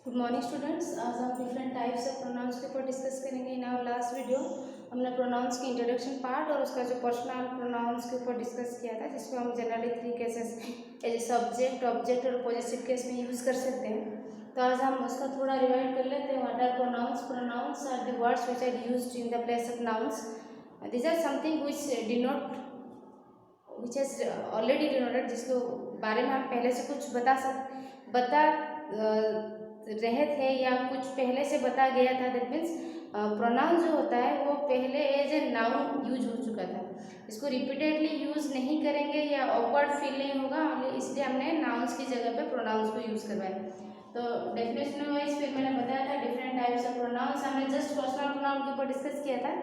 Good morning students. आज हम different types of pronounce के ऊपर डिस्कस करेंगे। इन आवर लास्ट वीडियो हमने प्रोनाउंस की इंट्रोडक्शन पार्ट और उसका जो पर्सनल प्रोनाउंस के ऊपर डिस्कस किया था, जिसको हम generally 3 cases as a subject, object और पॉजेसिव केस में यूज़ कर सकते हैं। तो आज हम उसका थोड़ा रिवाइड कर लेते हैं। What are pronouns? Pronouns are the words which are used in the place of nouns. These are something which denote, which has already denoted, जिसको बारे में हम पहले से कुछ बता रहे थे या कुछ पहले से बता गया था। दैट मीन्स प्रोनाउन जो होता है वो पहले एज ए नाउन यूज हो चुका था। इसको रिपीटेडली यूज नहीं करेंगे या ऑकवर्ड फील नहीं होगा, इसलिए हमने नाउन्स की जगह पे प्रोनाउंस को यूज करवाया। तो डेफिनेशन वाइज फिर मैंने बताया था डिफरेंट टाइप्स ऑफ प्रोनाउंस। हमने जस्ट पर्सनल प्रोनाउन के ऊपर डिस्कस किया था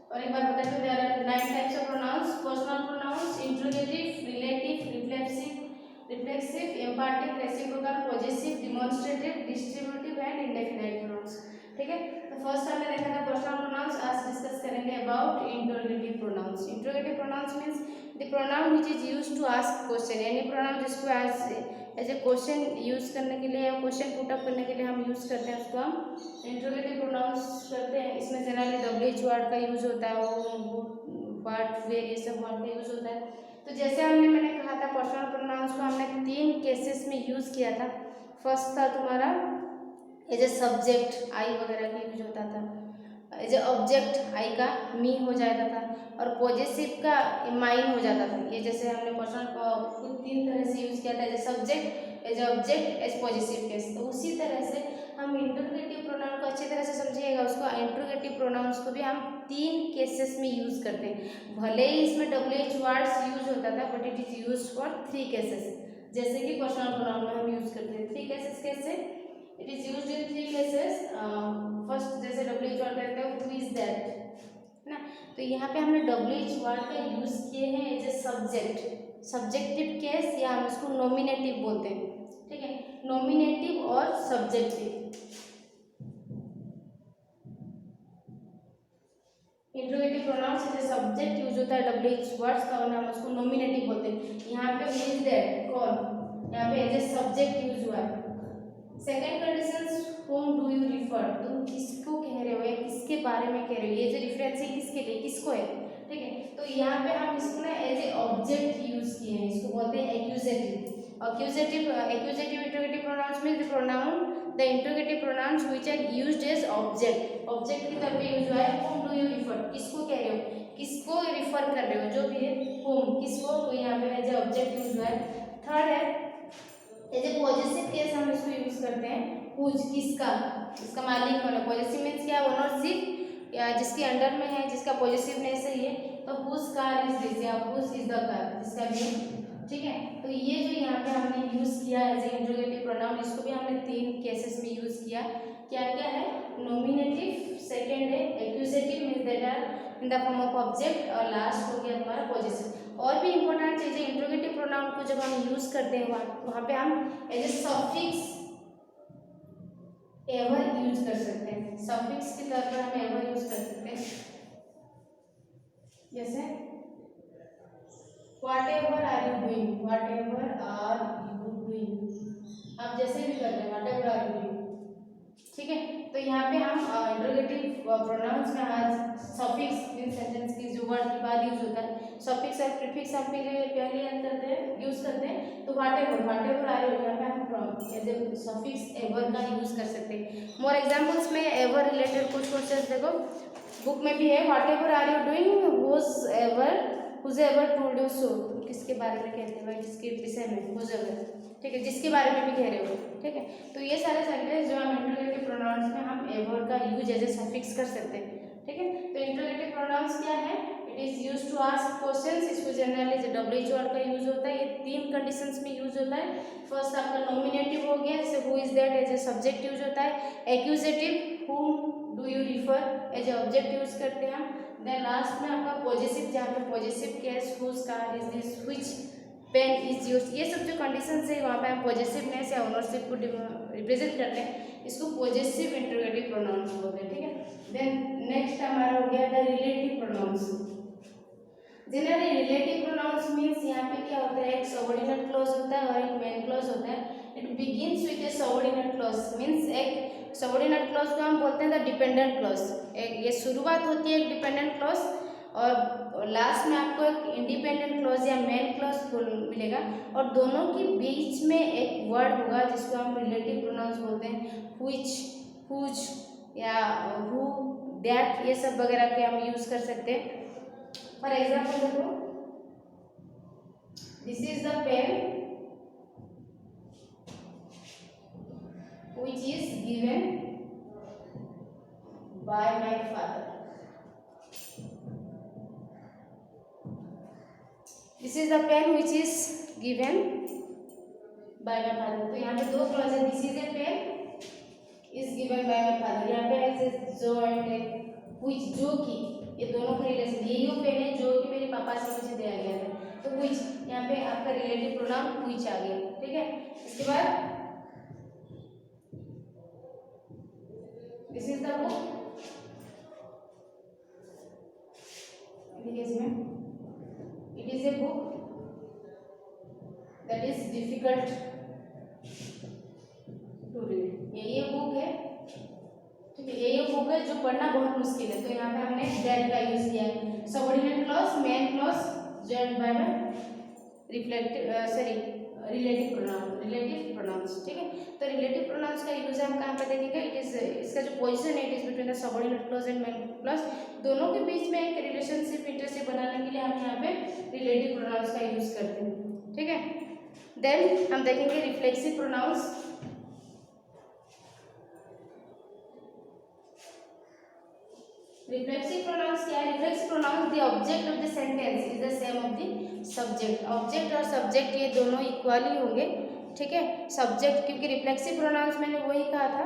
और एक बार बताया तो there are 9 types of pronouns. Personal pronouns, interrogative, relative, reflexive, emphatic, reciprocal, possessive, demonstrative, distributive and indefinite pronouns. ठीक है, तो फर्स्ट हमने देखा था पर्सनल प्रोनाउंस। आज डिस्कस करेंगे about interrogative pronouns. Interrogative pronouns means the pronoun which is used to ask question. यानी pronoun जिसको एज ए क्वेश्चन यूज करने के लिए या क्वेश्चन पुट अप करने के लिए हम यूज करते हैं, उसको हम इंट्रोगेटिव प्रोनाउंस करते हैं। इसमें जनरली WH वर्ड का यूज होता है, वो वर्ड, वेर, ये सब वर्ड का यूज होता है। तो जैसे मैंने कहा था पर्सनल प्रोनाउंस को हमने 3 केसेस में यूज किया था। फर्स्ट था तुम्हारा एज ए सब्जेक्ट, आई वगैरह का यूज होता था। एज ए ऑब्जेक्ट आई का मी हो जाता था और पॉजेसिव का माइन हो जाता था। ये जैसे हमने पर्सनल को 3 तरह से यूज किया था, as a subject, as a object, as possessive case. तो उसी तरह से हम इंट्रोगेटिव प्रोनाउन को अच्छी तरह से समझिएगा। उसको इंट्रोगेटिव प्रोनाउंस को भी हम 3 केसेस में यूज करते हैं। भले ही इसमें WH वर्ड्स यूज होता था, but it is use for 3 cases. जैसे कि पर्सनल प्रोनाउन में हम यूज करते हैं 3 केसेस। कैसे? It is used in 3 cases. First जैसे WH वर्ड कहते हैं हु इज दैट ना, तो यहाँ पे हमने WH वर्ड का यूज किए हैं as a subject, subjective case, या हम इसको नॉमिनेटिव बोलते हैं। ठीक है, नॉमिनेटिव और subjective. Interrogative pronouns as subject use होता है WH वर्ड्स का, और हम उसको नॉमिनेटिव बोलते हैं। यहाँ पे हु इज दैट, कौन, यहाँ पे एज ए सब्जेक्ट यूज हुआ है। Second condition, whom do you refer, तुम किसको कह रहे हो या किसके बारे में कह रहे हो। ये जो रेफरेंस है किसके लिए, किसको है। ठीक है, तो यहाँ पे हम इसको ना एज ए ऑब्जेक्ट यूज किए हैं। इसको बोलते हैं accusative. Accusative interrogative pronouns means the pronoun, the interrogative pronouns which are used as object. Object की तरह पे यूज हुआ है। whom do you refer, किसको कह रहे हो, किसको रिफर कर रहे हो, जो भी है whom, किसको, तो यहाँ पे एज ए ऑब्जेक्ट यूज हुआ है। थर्ड है एज ए पॉजेसिव केस, हम इसको यूज करते हैं हुज, किसका, इसका मालिक कौन है। पॉजेसिव मींस क्या, ओनरशिप, या जिसके अंडर में है, जिसका पॉजेसिवनेस है ये। तो हुज कार इज दिस, या हुज इज द कार, जिसका भी। ठीक है, तो ये जो यहाँ पे हमने यूज किया एज ए इंट्रोगेटिव प्रोनाउन, इसको भी हमने 3 केसेस में यूज किया। क्या क्या है, नॉमिनेटिव, सेकेंड है accusative means that are in the form of object, और लास्ट हो गया हमारा पॉजेसिव। और भी इंपॉर्टेंट चीज़ है, इंट्रोगेटिव प्रोनाउन को जब हम यूज करते हैं वहाँ पे हम as a suffix ever use कर सकते हैं। सफिक्स के तौर पर हम एवर यूज कर सकते हैं। जैसे whatever are you doing, whatever are you doing, आप जैसे भी कर रहे हैं व्हाटएवर आर यू डूइंग। ठीक है, तो यहाँ पे हम इंट्रोगेटिव प्रोनाउंस में आज सफिक्स मीन सेंटेंस की जो वर्ड के बाद यूज होता है, सफिक्स और प्रीफिक्स हम पहले करते हैं, यूज करते हैं। तो व्हाटएवर आर यू, यहाँ पे हम एज ए सफिक्स एवर का यूज कर सकते हैं। मोर एग्जांपल्स में एवर रिलेटेड कुछ क्वेश्चंस देखो बुक में भी है। Whatever are you doing, whose ever told you so, किसके बारे में कहते हैं भाई, जिसके विषय में, हुज एवर। ठीक है, जिसके बारे में भी कह रहे हो। ठीक है, तो ये सारे सेंटेंस जो हम इंट्रोगेटिव प्रोनाउंस में हम एवर का यूज एज ए सफिक्स कर सकते हैं। ठीक है, तो इंट्रोगेटिव प्रोनाउंस क्या है, it is use to ask questions. इसको जनरली जो WH वर्ड का यूज होता है, ये 3 कंडीशंस में यूज होता है। फर्स्ट आपका नॉमिनेटिव हो गया, जैसे who is that as a subject use होता है। Accusative, whom do you refer, as a object use करते हैं हम। देन लास्ट में आपका पॉजेसिव, जहाँ पे possessive case whose car is this, which pen is use, ये सब जो कंडीशंस है वहाँ पे हम पॉजेसिवनेस या ओनरशिप को रिप्रेजेंट करते हैं। इसको पॉजेसिव इंट्रोगेटिव प्रोनाउंस बोलते हैं। ठीक है, देन नेक्स्ट हमारा हो गया the relative pronouns. Generally relative pronouns means यहाँ पे क्या होता है, एक सबऑर्डिनेट क्लॉज होता है और एक मेन क्लॉज होता है। It begins with A subordinate clause, means एक सबऑर्डिनेट क्लॉज को हम बोलते हैं द डिपेंडेंट क्लॉज। एक ये शुरुआत होती है एक डिपेंडेंट क्लॉज और लास्ट में आपको एक इंडिपेंडेंट क्लॉज या मेन क्लॉज मिलेगा और दोनों के बीच में एक वर्ड होगा जिसको हम रिलेटिव प्रोनाउंस बोलते हैं, व्हिच, हुज या हु, दैट, ये सब वगैरह के हम यूज कर सकते हैं। फॉर एग्जाम्पल देखो, this is the pen which is given by my father. This is the pen which is given by my father. तो यहाँ पे दो क्लॉज है, this is a pen is given by my father. यहाँ पे ऐसे जो एंड व्हिच, जो कि, ये दोनों का रिलेशन, ये जो पेन है जो कि मेरे पापा से मुझे दिया गया था, तो व्हिच, यहाँ पे आपका रिलेटिव प्रोनाउन व्हिच आ गया। ठीक है, इसके बाद दिस इज द बुक, इसमें it is a book that is difficult to read. ये बुक है, ठीक है, ये बुक है जो पढ़ना बहुत मुश्किल है, तो यहाँ पे हमने दैट का यूज किया है। Subordinate clause, main clause, joined by relative pronouns. ठीक है, तो रिलेटिव प्रोनाउंस का यूज हम कहाँ पे देखेंगे, इट इज, इसका जो पोजीशन है it is between the subordinate clause and main clause, दोनों के बीच में एक रिलेशनशिप, इंटरशिप बनाने के लिए हम यहाँ पे रिलेटिव प्रोनाउंस का यूज करते हैं। ठीक है, देन हम देखेंगे रिफ्लेक्सिव प्रोनाउंस। रिफ्लेक्सिव प्रोनाउंस क्या है? Reflexive pronounce the object of the sentence is the same of the subject. Object और सब्जेक्ट ये दोनों इक्वली होंगे। ठीक है, सब्जेक्ट, क्योंकि रिफ्लेक्सिव प्रोनाउंस मैंने वही कहा था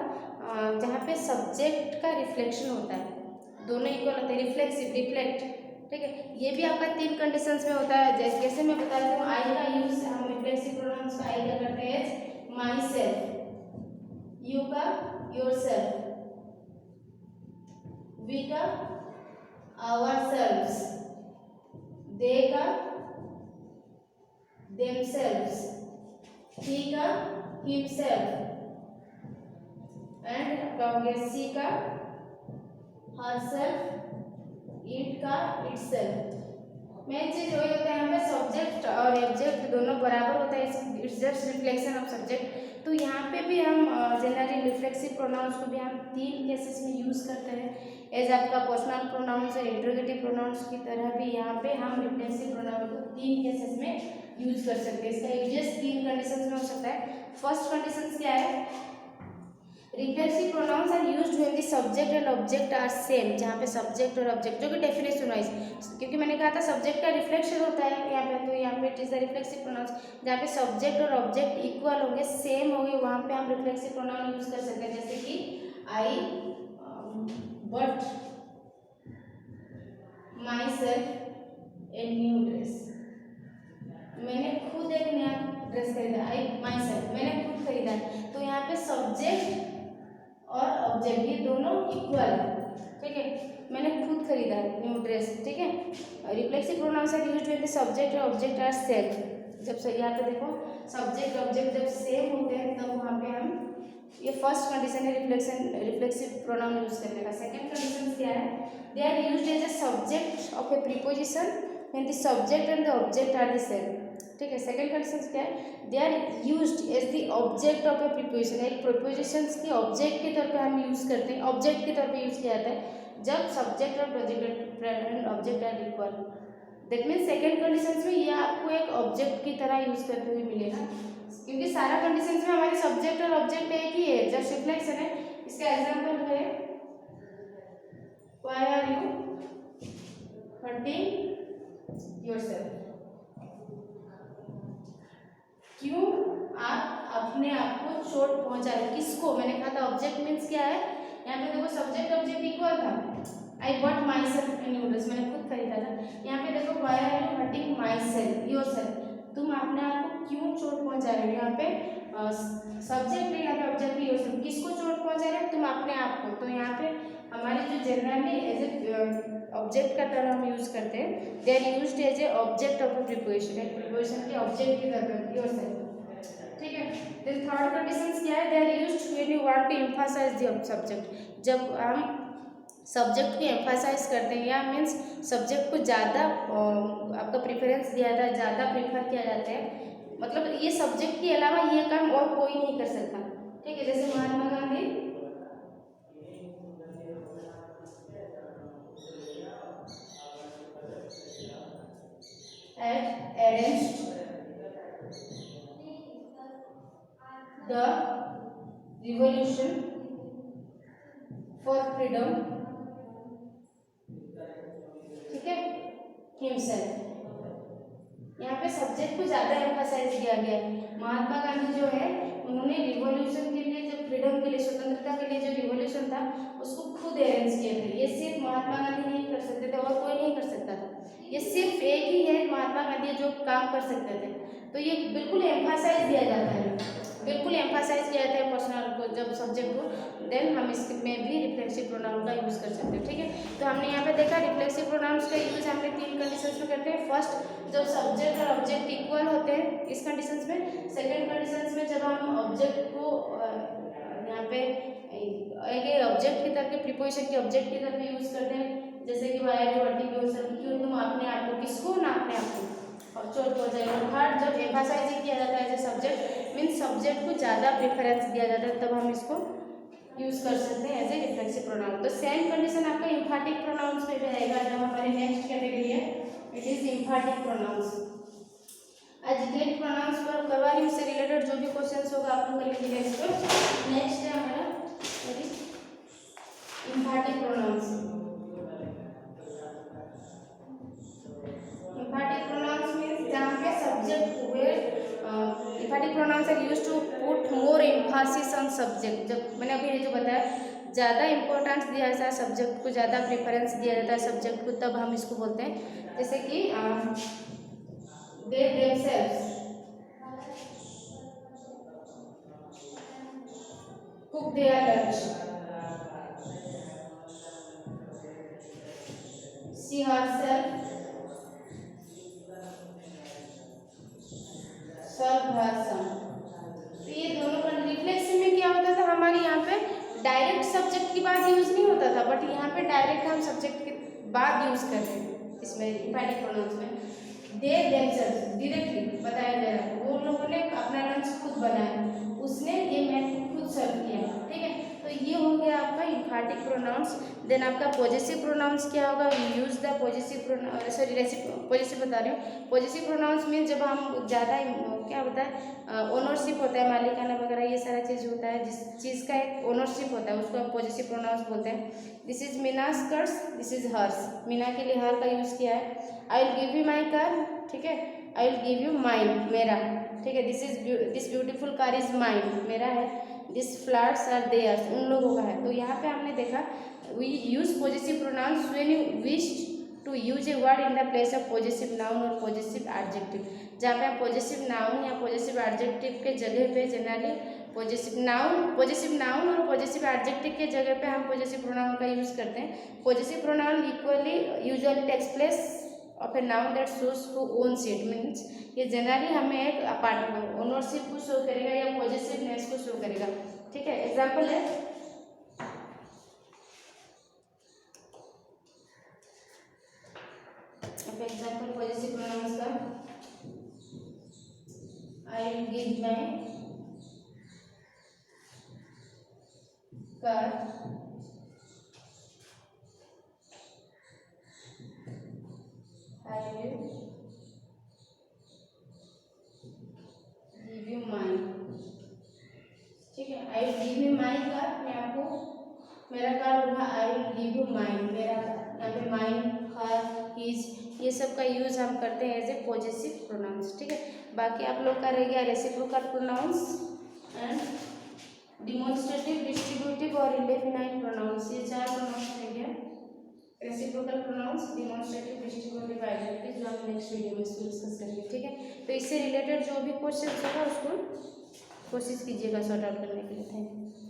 जहाँ पे सब्जेक्ट का रिफ्लेक्शन होता है, दोनों इक्वल होते हैं, रिफ्लेक्सिव, रिफ्लेक्ट। ठीक है, ये भी आपका 3 कंडीशंस में होता है, जैसे मैं बता रही हूँ आई का यूज, हम रिफ्लेक्सिव प्रोनाउंस का आई का करते हैं माई सेल्फ, यू का योर सेल्फ, वी का ourselves, they का themselves, he का himself, and आपका हो गया सी का herself, it का itself। मेन चीज वही होता है यहाँ पे, सब्जेक्ट और ऑब्जेक्ट दोनों बराबर होता है, it's just reflection of subject. तो यहाँ पे भी हम जनरली रिफ्लेक्सिव प्रोनाउंस को भी हम 3 केसेस में यूज करते हैं, एज आपका पर्सनल प्रोनाउंस और इंट्रोगेटिव प्रोनाउंस की तरह भी यहाँ पे हम रिफ्लेक्सिव प्रोनाउन को 3 केसेस में यूज कर सकते हैं। इसका यूजेस 3 कंडीशंस में हो सकता है। फर्स्ट कंडीशन क्या है, reflexive pronouns are used when the subject and object are same, जहाँ पे सब्जेक्ट और ऑब्जेक्ट, जो कि डेफिनेशन वाइज, क्योंकि मैंने कहा था सब्जेक्ट का रिफ्लेक्शन होता है यहाँ पे, तो यहाँ पे it is the reflexive pronouns, जहाँ पे सब्जेक्ट और ऑब्जेक्ट इक्वल होंगे, सेम होंगे, वहाँ पे हम रिफ्लेक्सिव प्रोनाउन यूज कर सकते हैं। जैसे कि I bought myself a new dress, मैंने खुद एक नया ड्रेस खरीदा, आई माई सेल्फ, मैंने खुद खरीदा। तो यहाँ पे सब्जेक्ट और ऑब्जेक्ट ये दोनों इक्वल, ठीक है, मैंने खुद खरीदा न्यू ड्रेस। ठीक है, reflexive pronouns are used when the subject और ऑब्जेक्ट आर सेम। जब से यहाँ पे देखो सब्जेक्ट ऑब्जेक्ट जब सेम होते हैं तब वहाँ पे हम, ये फर्स्ट कंडीशन है रिफ्लेक्सिव प्रोनाउन यूज करने का। सेकंड कंडीशन क्या है, they are used as a subject of a preposition when the subject and the object are the same. ठीक है, सेकंड कंडीशन क्या है, they are used as the object of a preposition, एक prepositions के object के तौर पे हम यूज करते हैं, ऑब्जेक्ट के तौर पे यूज किया जाता है जब सब्जेक्ट और object are equal. That means second condition में ये आपको एक ऑब्जेक्ट की तरह यूज करते हुए मिलेगा, क्योंकि सारा कंडीशन में हमारे सब्जेक्ट और ऑब्जेक्ट एक ही है, जस्ट रिफ्लेक्शन है। इसका एग्जांपल है why are you hurting yourself, क्यों आप अपने आप को चोट पहुंचा रहे, किसको, मैंने कहा था ऑब्जेक्ट मीन्स क्या है, यहाँ पे देखो सब्जेक्ट ऑब्जेक्ट इक्वल था, I bought myself a new dress, मैंने खुद खरीदा था। यहाँ पे देखो why are you hurting myself yourself, तुम अपने आप को क्यों चोट पहुंचा रहे हो, यहाँ पे सब्जेक्ट है, यहाँ पे ऑब्जेक्ट भी योरसेल्फ, किसको चोट पहुंचा रहे हो, तुम अपने आप को। तो यहाँ पे हमारी जो जनरली एज ए ऑब्जेक्ट का तरह हम यूज करते हैं, they are used as a object of a preposition, एक प्रीपोजिशन के ऑब्जेक्ट की तरह योरसेल्फ। ठीक है, देन थर्ड कंडीशन क्या है, they are used when you want to emphasize the subject. जब हम सब्जेक्ट को एम्फसाइज करते हैं या मीन्स सब्जेक्ट को ज़्यादा आपका प्रेफरेंस दिया जाता है, ज़्यादा प्रेफर किया जाता है, मतलब ये सब्जेक्ट के अलावा ये काम और कोई नहीं कर सकता, ठीक है। जैसे Mahatma Gandhi had arranged the revolution for freedom, ठीक है, हिमसेल्फ। यहाँ पे सब्जेक्ट को ज़्यादा एम्फसाइज किया गया है। महात्मा गांधी जो है उन्होंने रिवॉल्यूशन के लिए, जो फ्रीडम के लिए, स्वतंत्रता के लिए जो रिवॉल्यूशन था उसको खुद अरेंज किए थे। ये सिर्फ महात्मा गांधी नहीं कर सकते थे और कोई नहीं कर सकता था, ये सिर्फ एक ही है महात्मा गांधी जो काम कर सकते थे। तो ये बिल्कुल एम्फसाइज दिया जाता है, बिल्कुल एम्फसाइज किया जाता है पर्सनल को, जब सब्जेक्ट को। देन हम इसमें भी रिफ्लेक्सिव प्रोनाउन का यूज़ कर सकते हैं, ठीक है। तो हमने यहाँ पे देखा रिफ्लेक्सिव प्रोनाउंस का यूज़ हमने 3 कंडीशंस में करते हैं। फर्स्ट, जब सब्जेक्ट और ऑब्जेक्ट इक्वल होते हैं इस कंडीशंस में। सेकंड कंडीशंस में जब हम ऑब्जेक्ट को यहाँ पे एक ऑब्जेक्ट की तरफ, प्रीपोजिशन के ऑब्जेक्ट की तरफ यूज़ करते हैं, जैसे कि why are you working yourself, क्यों तुम अपने आप को, किसको ना अपने आप को, और चोट हो जाएगा। थर्ड, जब एम्फसाइज किया जाता है as a subject, means subject को ज़्यादा प्रेफरेंस दिया जाता है, तब हम इसको यूज़ कर सकते हैं एज ए रिफ्लेक्सिव प्रोनाउन। तो सेम कंडीशन आपका एम्फैटिक प्रोनाउंस में भी रहेगा, जो हमारे नेक्स्ट कैटेगरी है, इट इज एम्फैटिक प्रोनाउंस। एजिटेट प्रोनाउंस पर करवा रही हूँ, उससे रिलेटेड जो भी क्वेश्चंस होगा आप लोग कर लीजिएगा इसको। नेक्स्ट है हमारा emphatic pronouns. Emphatic pronouns means जहाँ पे सब्जेक्ट हुए, emphatic pronouns are used to put more emphasis on subject. जब मैंने अभी जो बताया ज़्यादा इंपॉर्टेंस दिया जाता है सब्जेक्ट को, ज़्यादा प्रेफरेंस दिया जाता है सब्जेक्ट को, तब हम इसको बोलते हैं। जैसे कि they themselves cook their lunch, she herself serve her some. तो ये दोनों का रिफ्लेक्सिव में क्या होता था, हमारे यहाँ पे डायरेक्ट सब्जेक्ट की बात यूज नहीं होता था, बट यहाँ पे डायरेक्ट हम सब्जेक्ट के बाद यूज कर रहे हैं इसमें एम्फैटिक प्रोनाउंस में। दे देमसेल्व्स डायरेक्टली बताया जा रहा है, वो लोगों ने अपना लंच खुद बनाया, उसने ये मैथ खुद सर्व किया, ठीक है। तो ये हो गया आपका एम्फैटिक प्रोनाउंस। देन आपका पॉजिटिव प्रोनाउंस क्या होगा, use the positive pronoun, sorry positive बता रही हूँ। पॉजिटिव प्रोनाउंस मीन जब हम ज़्यादा क्या होता है, ओनरशिप होता है, मालिकाना वगैरह ये सारा चीज़ होता है, जिस चीज़ का एक ओनरशिप होता है उसको हम पॉजिटिव प्रोनाउंस बोलते हैं। This is Meena's cars, this is hers, Meena के लिए हर का यूज़ किया है। I will give you my car, ठीक है, I will give you mine, मेरा, ठीक है। This beautiful car is mine, मेरा है। दिस फ्लावर्स आर देयर्स, उन लोगों का है। तो यहाँ पे हमने देखा we use positive pronouns when you wish to use a word in the place of positive noun और पॉजिटिव एडजेक्टिव। जहाँ पे हम पॉजिटिव नाउन या पॉजिटिव एडजेक्टिव के जगह पे जनरली पॉजिटिव नाउन और पॉजिटिव एडजेक्टिव के जगह पे हम पॉजिटिव प्रोनाउन का यूज़ करते हैं। Positive pronoun equally usually takes place of a noun that shows who owns it, means ये जनरली हमें एक अपार्ट ओनरशिप को शो करेगा या पॉजिटिवनेस को शो करेगा, ठीक है। एग्जाम्पल है, एग्जाम्पल पॉजिटिव प्रोनाउंस का, आई will give my car, I will give you माई, ठीक है। I will give you my car, मैं आपको मेरा कार होगा, आई विल गिव यू माइन, मेरा कार। यहाँ पे माइन, हर, हिज, ये सब का यूज हम करते हैं एज ए पॉजिटिव प्रोनाउंस, ठीक है। बाकी आप लोग का रह गया reciprocal pronouns and demonstrative, distributive और इंडेफिनाइट प्रोनाउंस, ये 4 प्रोनाउंस रह गया। Reciprocal pronouns, demonstrative, distributive, identity, जो हम नेक्स्ट वीडियो में इसको डिस्कस करेंगे, ठीक है। तो इससे रिलेटेड जो भी क्वेश्चन होगा उसको कोशिश कीजिएगा सॉर्ट आउट करने के लिए। Thank you.